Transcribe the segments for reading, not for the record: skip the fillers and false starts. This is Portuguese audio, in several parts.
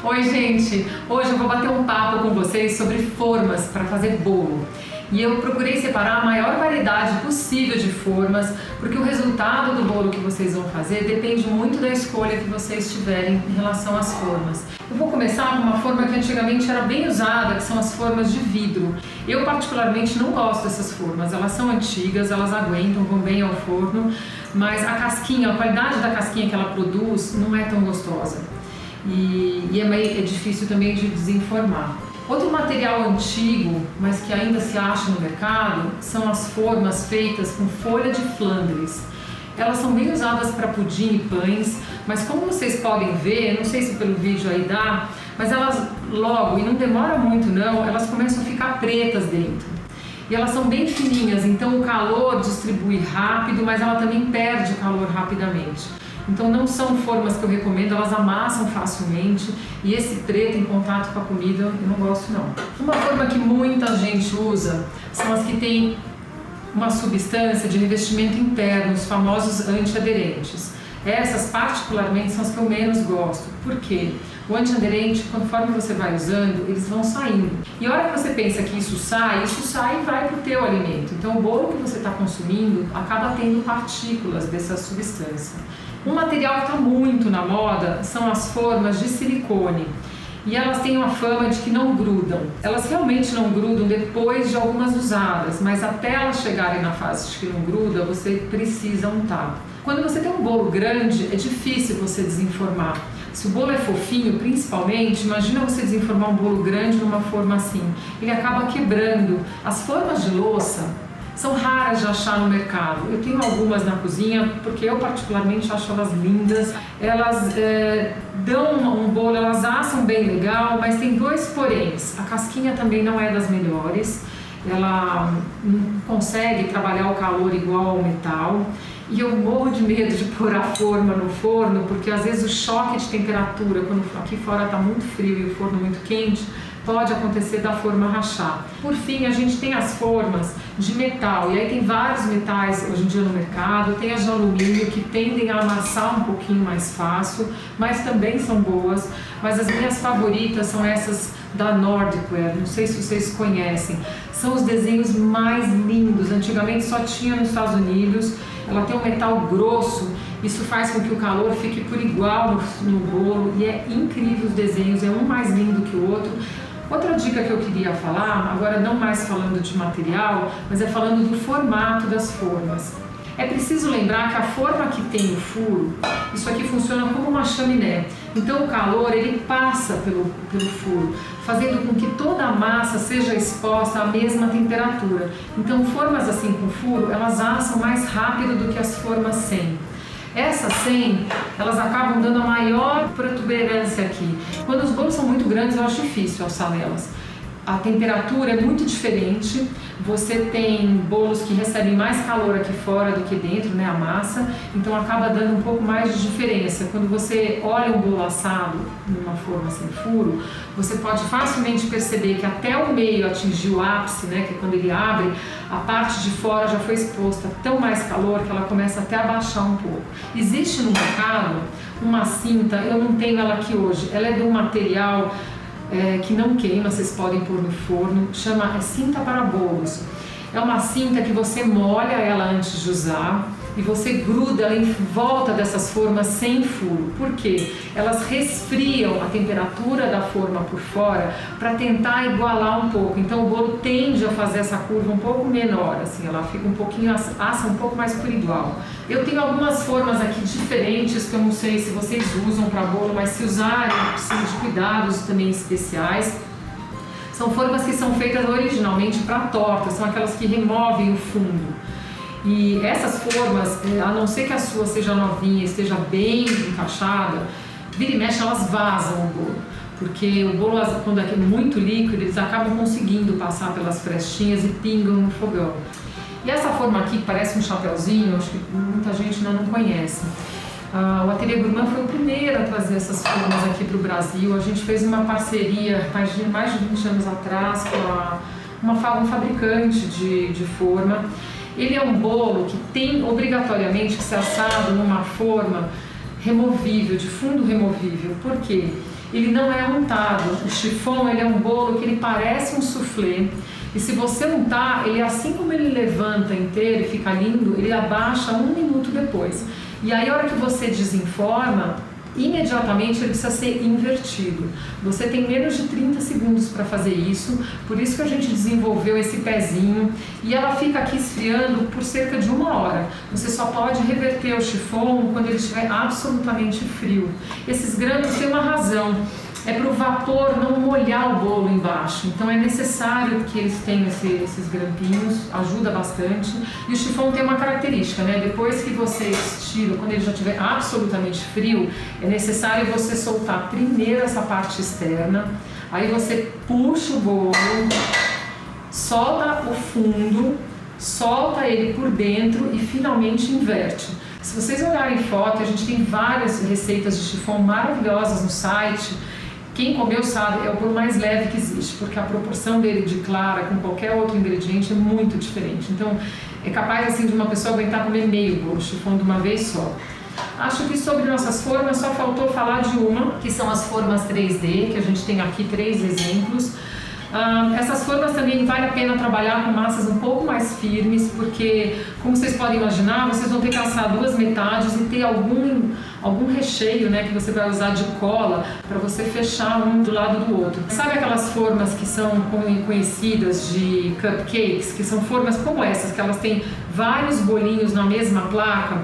Oi gente, hoje eu vou bater um papo com vocês sobre formas para fazer bolo. E eu procurei separar a maior variedade possível de formas, porque o resultado do bolo que vocês vão fazer depende muito da escolha que vocês tiverem em relação às formas. Eu vou começar com uma forma que antigamente era bem usada, que são as formas de vidro. Eu particularmente não gosto dessas formas, elas são antigas, elas aguentam, vão bem ao forno, mas a casquinha, a qualidade da casquinha que ela produz não é tão gostosa. E é difícil também de desenformar. Outro material antigo, mas que ainda se acha no mercado, são as formas feitas com folha de Flandres. Elas são bem usadas para pudim e pães, mas como vocês podem ver, não sei se pelo vídeo aí dá, mas elas logo, e não demora muito não, elas começam a ficar pretas dentro. E elas são bem fininhas, então o calor distribui rápido, mas ela também perde o calor rapidamente. Então não são formas que eu recomendo, elas amassam facilmente e esse preto em contato com a comida eu não gosto não. Uma forma que muita gente usa são as que têm uma substância de revestimento interno, os famosos antiaderentes. Essas particularmente são as que eu menos gosto. Por quê? O antiaderente, conforme você vai usando, eles vão saindo. E a hora que você pensa que isso sai e vai para o teu alimento. Então o bolo que você está consumindo acaba tendo partículas dessa substância. Um material que está muito na moda são as formas de silicone. E elas têm uma fama de que não grudam. Elas realmente não grudam depois de algumas usadas, mas até elas chegarem na fase de que não gruda, você precisa untar. Quando você tem um bolo grande, é difícil você desenformar. Se o bolo é fofinho, principalmente, imagina você desenformar um bolo grande numa forma assim. Ele acaba quebrando. As formas de louça são raras de achar no mercado. Eu tenho algumas na cozinha, porque eu particularmente acho elas lindas. Elas dão um bolo, elas assam bem legal, mas tem dois poréns. A casquinha também não é das melhores. Ela não consegue trabalhar o calor igual ao metal. E eu morro de medo de pôr a forma no forno, porque às vezes o choque de temperatura, quando aqui fora está muito frio e o forno muito quente, pode acontecer da forma rachar. Por fim, a gente tem as formas de metal, e aí tem vários metais hoje em dia no mercado, tem as de alumínio que tendem a amassar um pouquinho mais fácil, mas também são boas, mas as minhas favoritas são essas da Nordicware, não sei se vocês conhecem, são os desenhos mais lindos, antigamente só tinha nos Estados Unidos, ela tem um metal grosso, isso faz com que o calor fique por igual no bolo e é incrível os desenhos, é um mais lindo que o outro. Outra dica que eu queria falar, agora não mais falando de material, mas é falando do formato das formas. É preciso lembrar que a forma que tem o furo, isso aqui funciona como uma chaminé. Então o calor ele passa pelo furo, fazendo com que toda a massa seja exposta à mesma temperatura. Então formas assim com furo, elas assam mais rápido do que as formas sem. Essas 100, elas acabam dando a maior protuberância aqui. Quando os bolos são muito grandes, eu acho difícil alçar elas. A temperatura é muito diferente, você tem bolos que recebem mais calor aqui fora do que dentro, né, a massa, então acaba dando um pouco mais de diferença. Quando você olha um bolo assado numa forma sem furo, você pode facilmente perceber que até o meio atingiu o ápice, né, que é quando ele abre, a parte de fora já foi exposta a tão mais calor que ela começa até a baixar um pouco. Existe no mercado uma cinta, eu não tenho ela aqui hoje, ela é de um material que não queima, vocês podem pôr no forno, chama cinta para bolos. É uma cinta que você molha ela antes de usar e você gruda ela em volta dessas formas sem furo. Por quê? Elas resfriam a temperatura da forma por fora para tentar igualar um pouco. Então o bolo tende a fazer essa curva um pouco menor, assim, ela fica um pouquinho, assa um pouco mais por igual. Eu tenho algumas formas aqui diferentes que eu não sei se vocês usam para bolo, mas se usarem, precisam de cuidados também especiais. São formas que são feitas originalmente para torta, são aquelas que removem o fundo. E essas formas, a não ser que a sua seja novinha, esteja bem encaixada, vira e mexe elas vazam o bolo. Porque o bolo, quando é muito líquido, eles acabam conseguindo passar pelas frestinhas e pingam no fogão. E essa forma aqui, que parece um chapeuzinho, acho que muita gente ainda não conhece. O Ateliê Gourmand foi o primeiro a trazer essas formas aqui para o Brasil. A gente fez uma parceria mais de 20 anos atrás com um fabricante de forma. Ele é um bolo que tem obrigatoriamente que ser assado numa forma removível, de fundo removível. Por quê? ele não é untado. O chiffon, ele é um bolo que ele parece um soufflé. E se você untar, ele assim como ele levanta inteiro e fica lindo, ele abaixa 1 minuto depois. E aí a hora que você desenforma, imediatamente ele precisa ser invertido. Você tem menos de 30 segundos para fazer isso, por isso que a gente desenvolveu esse pezinho e ela fica aqui esfriando por cerca de 1 hora. Você só pode reverter o chiffon quando ele estiver absolutamente frio. Esses grãos têm uma razão. É para o vapor não molhar o bolo embaixo, então é necessário que eles tenham esses grampinhos, ajuda bastante. E o chiffon tem uma característica, né? Depois que você estira, quando ele já estiver absolutamente frio, é necessário você soltar primeiro essa parte externa, aí você puxa o bolo, solta o fundo, solta ele por dentro e finalmente inverte. Se vocês olharem foto, a gente tem várias receitas de chiffon maravilhosas no site. Quem comeu sabe, é o bolo mais leve que existe, porque a proporção dele de clara com qualquer outro ingrediente é muito diferente. Então, é capaz assim de uma pessoa aguentar comer meio bolo chiffon de uma vez só. Acho que sobre nossas formas só faltou falar de uma, que são as formas 3D, que a gente tem aqui 3 exemplos. Essas formas também vale a pena trabalhar com massas um pouco mais firmes, porque, como vocês podem imaginar, vocês vão ter que assar 2 metades e ter algum recheio, né, que você vai usar de cola para você fechar um do lado do outro. Sabe aquelas formas que são conhecidas de cupcakes, que são formas como essas, que elas têm vários bolinhos na mesma placa?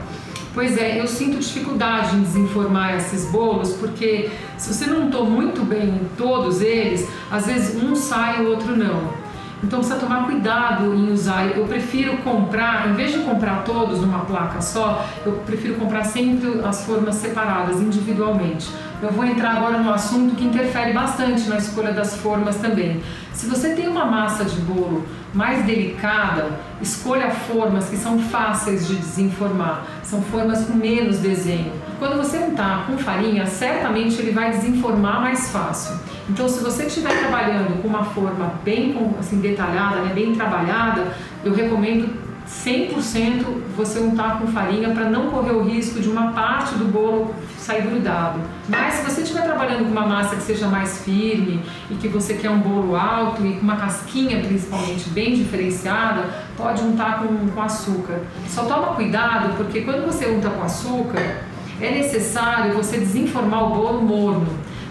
Pois é, eu sinto dificuldade em desenformar esses bolos, porque se você não untou muito bem em todos eles, às vezes um sai e o outro não. Então precisa tomar cuidado em usar. Eu prefiro comprar, em vez de comprar todos numa placa só, eu prefiro comprar sempre as formas separadas, individualmente. Eu vou entrar agora no assunto que interfere bastante na escolha das formas também. Se você tem uma massa de bolo mais delicada, escolha formas que são fáceis de desenformar, são formas com menos desenho. Quando você untar com farinha, certamente ele vai desenformar mais fácil. Então, se você estiver trabalhando com uma forma bem assim, detalhada, né, bem trabalhada, eu recomendo 100% você untar com farinha para não correr o risco de uma parte do bolo sair grudado. Mas se você estiver trabalhando com uma massa que seja mais firme e que você quer um bolo alto e com uma casquinha principalmente bem diferenciada, pode untar com açúcar. Só toma cuidado porque quando você unta com açúcar, é necessário você desenformar o bolo morno.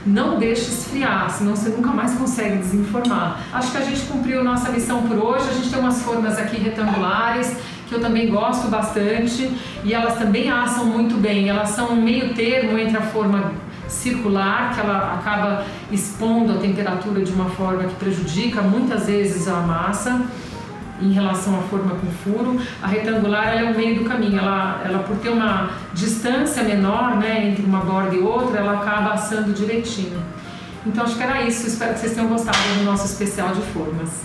Não deixe esfriar, senão você nunca mais consegue desenformar. Acho que a gente cumpriu nossa missão por hoje. A gente tem umas formas aqui retangulares, que eu também gosto bastante, e elas também assam muito bem. Elas são um meio termo entre a forma circular, que ela acaba expondo a temperatura de uma forma que prejudica muitas vezes a massa, em relação à forma com furo. A retangular ela é o meio do caminho, ela por ter uma distância menor, né, entre uma borda e outra, ela acaba assando direitinho. Então acho que era isso, espero que vocês tenham gostado do nosso especial de formas.